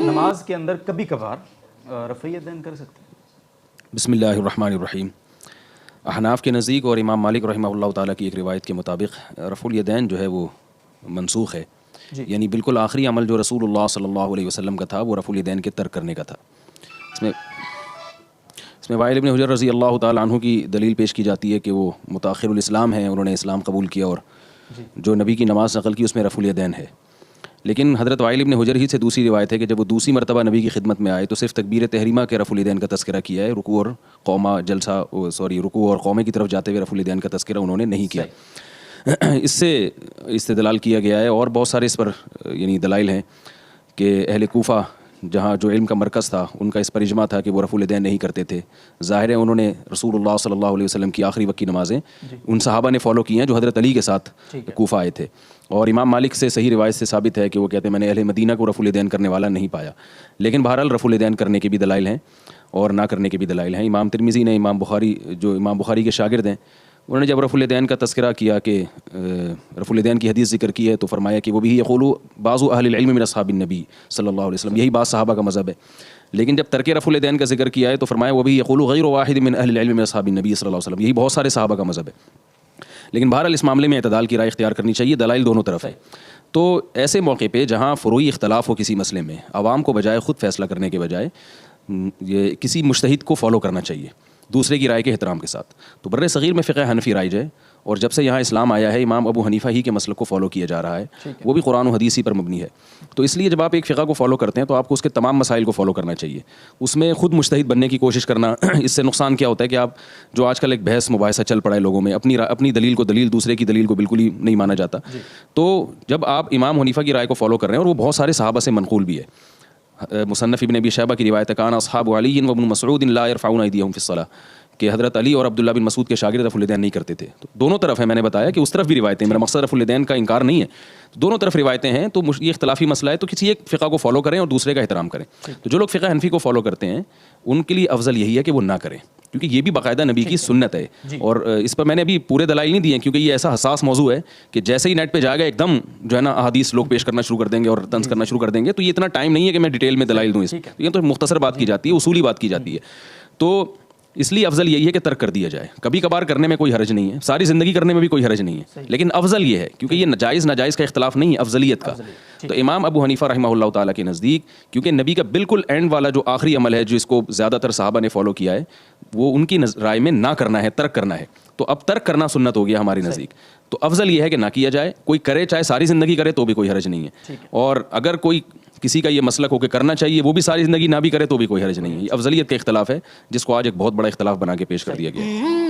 نماز کے اندر کبھی کبھار رفع یدین کر سکتے ہیں؟ بسم اللہ الرحمن الرحیم۔ احناف کے نزدیک اور امام مالک رحمہ اللہ تعالیٰ کی ایک روایت کے مطابق رفع الیدین جو ہے وہ منسوخ ہے، یعنی بالکل آخری عمل جو رسول اللہ صلی اللہ علیہ وسلم کا تھا وہ رفع الیدین کے ترک کرنے کا تھا۔ اس میں وائل ابن حجر رضی اللہ تعالیٰ عنہ کی دلیل پیش کی جاتی ہے کہ وہ متاخر الاسلام ہیں، انہوں نے اسلام قبول کیا اور جو نبی کی نماز نقل کی اس میں رفع الیدین ہے۔ لیکن حضرت وائل ابن حجر ہی سے دوسری روایت ہے کہ جب وہ دوسری مرتبہ نبی کی خدمت میں آئے تو صرف تکبیر تحریمہ کے رفع الیدین کا تذکرہ کیا ہے، رکوع اور رکوع اور قومے کی طرف جاتے ہوئے رفع الیدین کا تذکرہ انہوں نے نہیں کیا۔ اس سے استدلال کیا گیا ہے اور بہت سارے اس پر یعنی دلائل ہیں کہ اہل کوفہ جہاں جو علم کا مرکز تھا ان کا اس پر اجماع تھا کہ وہ رفع الیدین نہیں کرتے تھے۔ ظاہر ہے انہوں نے رسول اللہ صلی اللہ علیہ وسلم کی آخری وقت کی نمازیں ان صحابہ نے فالو کی ہیں جو حضرت علی کے ساتھ کوفہ آئے تھے، اور امام مالک سے صحیح روایت سے ثابت ہے کہ وہ کہتے ہیں میں نے اہل مدینہ کو رفع الیدین کرنے والا نہیں پایا۔ لیکن بہرحال رفع الیدین کرنے کے بھی دلائل ہیں اور نہ کرنے کے بھی دلائل ہیں۔ امام ترمذی نے امام بخاری کے شاگرد ہیں، انہوں نے جب رفع الیدین کا تذکرہ کیا کہ رفع الیدین کی حدیث ذکر کی ہے تو فرمایا کہ وہ بھی یقول بعض اہل العلم من اصحاب النبی صلی اللہ علیہ وسلم، یہی بعض صحابہ کا مذہب ہے۔ لیکن جب ترک رفع الیدین کا ذکر کیا ہے تو فرمایا وہ بھی یقول غیر واحد من اہل العلم من اصحاب النبی صلی اللہ علیہ وسلم، یہی بہت سارے صحابہ کا مذہب ہے۔ لیکن بہرحال اس معاملے میں اعتدال کی رائے اختیار کرنی چاہیے، دلائل دونوں طرف ہے۔ تو ایسے موقع پہ جہاں فروعی اختلاف ہو کسی مسئلے میں، عوام کو بجائے خود فیصلہ کرنے کے بجائے یہ کسی مجتہد کو فالو کرنا چاہیے دوسرے کی رائے کے احترام کے ساتھ۔ تو بر صغیر میں فقہ حنفی رائج ہے، اور جب سے یہاں اسلام آیا ہے امام ابو حنیفہ ہی کے مسلک کو فالو کیا جا رہا ہے، وہ بھی قرآن و حدیث ہی پر مبنی ہے۔ تو اس لیے جب آپ ایک فقہ کو فالو کرتے ہیں تو آپ کو اس کے تمام مسائل کو فالو کرنا چاہیے۔ اس میں خود مجتہد بننے کی کوشش کرنا، اس سے نقصان کیا ہوتا ہے کہ آپ جو آج کل ایک بحث مباحثہ چل پڑا ہے لوگوں میں، اپنی دلیل کو دلیل، دوسرے کی دلیل کو بالکل ہی نہیں مانا جاتا۔ تو جب آپ امام حنیفہ کی رائے کو فالو کر رہے ہیں، اور وہ بہت سارے صحابہ سے منقول بھی ہے، مصنف ابن ابی شیبہ کی روایت ہے کان اصحاب علی و ابن مسعود لا يرفعون ایدیہم فی الصلاۃ، کہ حضرت علی اور عبداللہ بن مسعود کے شاگرد رفع الیدین نہیں کرتے تھے۔ تو دونوں طرف ہیں، میں نے بتایا کہ اس طرف بھی روایتیں، میرا مقصد رفع الیدین کا انکار نہیں ہے، دونوں طرف روایتیں ہیں۔ تو یہ اختلافی مسئلہ ہے، تو کسی ایک فقہ کو فالو کریں اور دوسرے کا احترام کریں۔ تو جو لوگ فقہ حنفی کو فالو کرتے ہیں ان کے لیے افضل یہی ہے کہ وہ نہ کریں، کیونکہ یہ بھی باقاعدہ نبی کی سنت ہے۔ اور اس پر میں نے ابھی پورے دلائل نہیں دیے کیونکہ یہ ایسا حساس موضوع ہے کہ جیسے ہی نیٹ پہ جائے گا ایک دم جو ہے نا احادیث لوگ پیش کرنا شروع کر دیں گے اور طنز کرنا شروع کر دیں گے، تو یہ اتنا ٹائم نہیں ہے کہ میں ڈیٹیل میں دلائل دوں۔ یہ تو مختصر بات کی جاتی ہے، اصولی بات کی جاتی ہے۔ تو اس لیے افضل یہی ہے کہ ترک کر دیا جائے۔ کبھی کبھار کرنے میں کوئی حرج نہیں ہے، ساری زندگی کرنے میں بھی کوئی حرج نہیں ہے، لیکن افضل یہ ہے کیونکہ یہ جائز ناجائز کا اختلاف نہیں ہے، افضلیت کا۔ تو امام ابو حنیفہ رحمہ اللہ تعالیٰ کے نزدیک کیونکہ نبی کا بالکل اینڈ والا جو آخری عمل ہے جس کو زیادہ تر صحابہ نے فالو کیا ہے، وہ ان کی رائے میں نہ کرنا ہے، ترک کرنا ہے۔ تو اب ترک کرنا سنت ہو گیا ہماری نزدیک، تو افضل یہ ہے کہ نہ کیا جائے۔ کوئی کرے چاہے ساری زندگی کرے تو بھی کوئی حرج نہیں ہے، اور اگر کوئی کسی کا یہ مسلک ہو کہ کرنا چاہیے وہ بھی ساری زندگی نہ بھی کرے تو بھی کوئی حرج نہیں ہے۔ یہ افضلیت کا اختلاف ہے جس کو آج ایک بہت بڑا اختلاف بنا کے پیش کر دیا گیا ہے۔